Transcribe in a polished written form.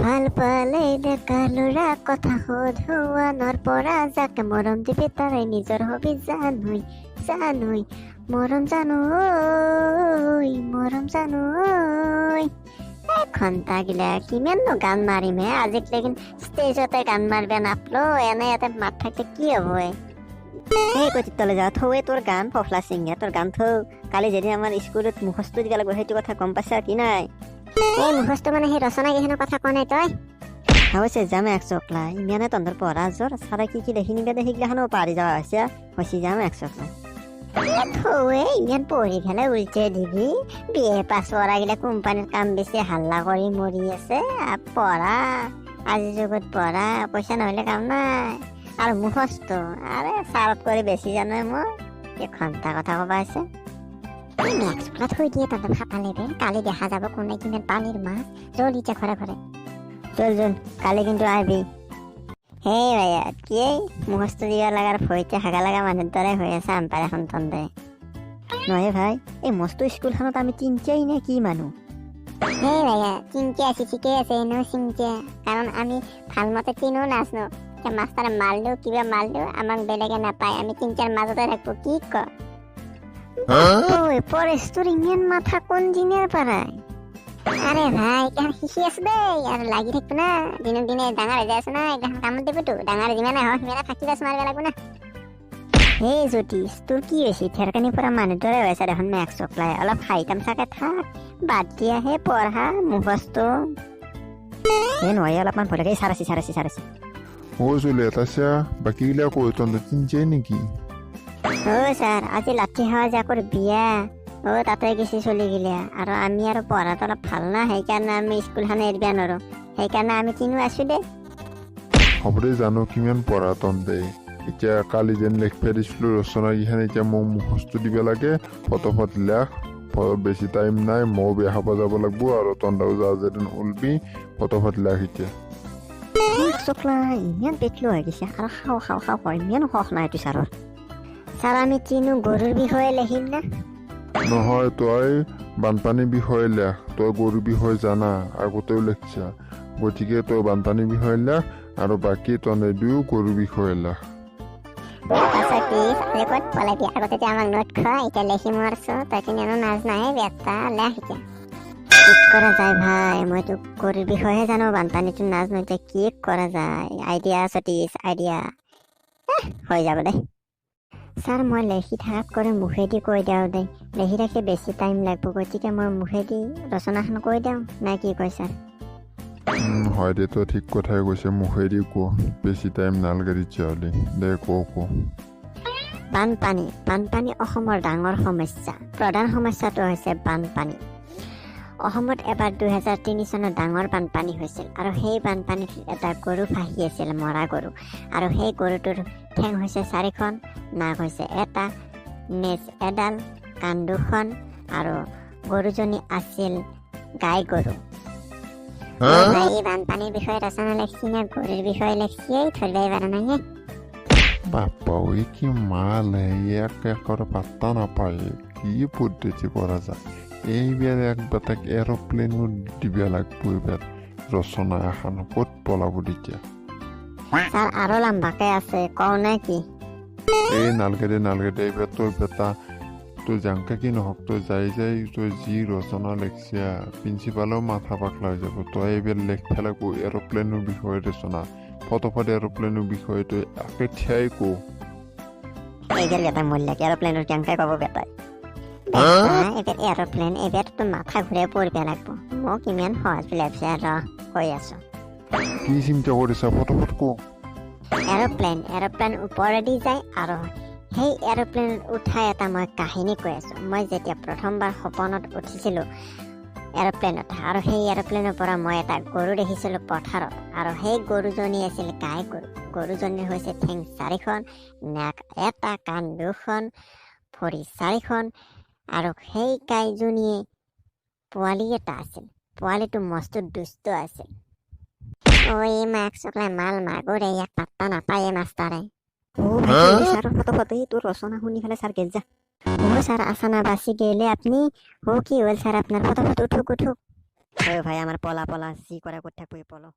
ভাল পালে ডেকা ল'ৰা কথা সোধোৱানৰ পৰা যাকে মৰম দিবি তাৰে নিজৰ হবি জানুই জানুই মৰম জানুই মৰম জানুই। ঘণ্টা গিলা কিমাননো গান মাৰিম হে, আজিলৈকে ষ্টেজতে গান মাৰিব নাপলো, এনে ইয়াতে মাত থাকিলে কি হ'ব? এই কচিতলে যা থৌৱে তোৰ গান ফফলা সিংহে, তোৰ গান থৌ। কালি যেদিন আমাৰ স্কুলত মুখস্থ দিব লাগিব সেইটো কথা গম পাইছা কি নাই? এই মুখস্থ মানে সেই ৰচনা কেইখনৰ কথা কোৱা নাই তই? হৈছে যাম এক চকলা, ইমানে তহঁতৰ পঢ়া জোৰ চাৰে কি কি দেখি নিবে সেইগিলাখনো পাৰি যোৱা হৈছে যাম এক চকলা। থৌৱে ইমান পঢ়ি ফেলে উল্টে দিবি, বিয়ে পাছ কৰাগিলা কোম্পানীৰ কাম বেছি হাল্লা কৰি মৰি আছে। পঢ়া আজিৰ যুগত পঢ়া, পইচা নহ'লে কাম নাই। আৰু মুখস্থ আৰে ছাৰত কৰি বেছি জানো মই, এই ঘণ্টা কথা ক'বা আছে। থৈ দিয়ে তহঁতৰ ফাটালে বে, কালি দেখা যাব কোনে কিমান পানীৰ মাছ। জল ইচ্ছা ঘৰে ঘৰে জল জল, কালি কিন্তু আহিবি। হেই ভাইয়া কি মুখস্থ দিব লগাৰ ভয়তে হাগা লগা মানুহৰ দৰে হৈ আছে আম্পায়াৰ এখন তন্দে। নহয় ভাই, এই মস্ত স্কুলখনত আমি তিনটাই নে কি মানুহ? হেই ভাইয়া তিনটা আছি, ঠিকেই আছে এনেও চিন্তা, কাৰণ আমি ভাল মতে তিনিও নাচনো। মাষ্টাৰে মাৰলো কিবা মাৰলো আমাক বেলেগে নাপায়, আমি তিনটাৰ মাজতে থাকবো। কি ক পৰেশ তোৰ ইমান মাথা কোন দিনের পারায়? আরে ভাই এখন শিশি আছে দেই, আর লাগি থাকবো না, দিনক দিনে ডাঙৰ হৈ যাই আছে না, এখন কামত দিবতো। ডাঙৰ যিমানে হওক সিমানে থাকি বাছ মাৰিব লাগবো না। এই জ্যোতিষ তোৰ কি হৈছে? থেৰকানিৰ পৰা মানুহ দৰে হৈ আছে দেখোন মেক চকলাই, অলপ খাই তামচাকে থাক, বাদ দিয়াহে পঢ়া মুখস্থ। এই নহয় অলপমান ভয় লাগে। সারাছি ও চলে তাছা বাকিগিলা কই তন্দে তিনটাই নেকি? ও স্যার আজি লাঠি খাওয়া যাকর বিয়া, ও তাতে গেছি চলি গিলা। আৰু আমি আৰু পঢ়াত অলপ ভাল না, সেইকাৰণে আমি স্কুলখন এৰিব নোৱাৰো, সেইকাৰণে আমি তিনিও আছো দে। হবৰে জানো কিমান পঢ়া তন্দে। এতিয়া কালি যেন লেখবা দিছিলো ৰচনা গিখান, এতিয়া মোক মুখস্থ দিব লাগে, ফটোফট লেখ, বেছি টাইম নাই, ময়ো বিয়া খাব যাব লাগবো, আৰু তন্দাও যা যেদিন উলবি ফটোফট লেখ। এতিয়া চকলা ইমান পেটলো হৈ গৈছে, আৰু খাওঁ হয় ইমান শখ নাই এইটো ছাৰৰ। ছাৰ আমি তিনিও গৰুৰ বিষয়ে লিখিম না? নহয় তই বানপানীৰ বিষয়ে লেখ, তই গৰুৰ বিষয়ে জানা আগতেও লেখছা, গতিকে তই বানপানীৰ বিষয়ে লেখ, আৰু বাকী তনে দুয়ো গৰুৰ বিষয়ে লেখ। আগতে আমাক নোট খোৱা, এতিয়া লেখিম মাৰছো, তই কিনো নাজ নাহে বেটা লেখ এতিয়া। কৰা যায় ভাই, মইতো গৰুৰ বিষয়ে জানো, বানপানীটো নাজানো, এতিয়া কি কৰা যায়? আইডিয়া সতীশ আইডিয়া হৈ যাব দে। ছাৰ মই লেখি থাক কৰি মুখেদি কৈ দিওঁ দে, লেখি থাকি বেছি টাইম লাগব, গতিকে মই মুখেদি ৰচনাখন কৈ দিওঁ, নে কি কয় ছাৰ? হয় দে, তই ঠিক কথাই কৈছে, মুখেদি ক, বেছি টাইম নালাগে তেতিয়াহ'লে, দে ক। বানপানী অসমৰ ডাঙৰ সমস্যা। প্ৰধান সমস্যাটো হৈছে বানপানী। অসমত এবাৰ 2003 চনত ডাঙৰ বানপানী হৈছিল, আৰু সেই বানপানীত এটা গৰু ভাহি আছিল, মৰা গৰু, আৰু সেই গৰুটোৰ ঠেং হৈছে 4খন, নাক হৈছে এটা, নেজ এডাল, কাণ 2খন, আৰু গৰুজনী আছিল গাই গৰু। এই বানপানীৰ বিষয়ে ৰচনা লেখছি নে গৰুৰ বিষয়ে লেখছি ধৰিবই পাৰা নাই। বাপ্পা ওই কি মাল এক একর পাত্তা নাপায়, কি পদ্ধতি করা যায়? এইবার একবার তাক এরোপ্লেনও দিবে লাগবো, এবার রচনা এখন ক'ত পলাব তেতিয়া? স্যার আরো লম্বাকে আছে, কও নাকি? এই নালগে দে, এবার তোর বেটা তুই জাংকা কি নহক, তুই যাই তুই যি রচনা লেখছিয়া প্রিন্সিপালও মাথা পাকলা হয়ে যাব। তই এবার লেখা লাগবো এরোপ্লেনের বিষয়ে রচনা, ফটোফট এরোপ্লেনের বিষয়ে তুই আগে ঠিয়াই কো। এইবার বেটা মরলে এরোপ্লেনের জাংকাই পাবো বেটাই। এবার এরোপ্লেন, এবার তো মাথা ঘুরে পড়বে লাগবো, মোক ইমান সহজ লাগছে। কৈ আছো কি চিন্তা কৰিছা, ফটোফট কো। এৰোপ্লেন ওপৰেদি যায়, আৰু সেই এৰোপ্লেনত উঠাই এটা মই কাহিনী কৈ আছো। মই যেতিয়া প্ৰথমবাৰ সপনত উঠিছিলো এৰোপ্লেনত, আৰু সেই এৰোপ্লেনৰ পৰা মই এটা গৰু দেখিছিলো পথাৰত, আৰু সেই গৰুজনী আছিল গাই গৰু। গৰুজনীৰ হৈছে ঠেং 4খন, নাক এটা, কাণ 2খন, ভৰি 4খন, আৰু সেই গাইজনীয়ে পোৱালি এটা আছিল। পোৱালিটো মস্ত দুষ্ট আছিল। ওই মাক চকলাই মাল মাগুৰে, ইয়াক পাত্তা নাপায়ে মাষ্টাৰে। ছাৰৰ ফটো তোৰ ৰচনা শুনি ফেলে ছাৰ গেল যা। ও স্যার আসানা বাসি গেলে আপনি, ও কি হল স্যার আপনার? ফটোফট উঠুক। ভাই আমার পলা পলা যি করে করতে থাকবো পলো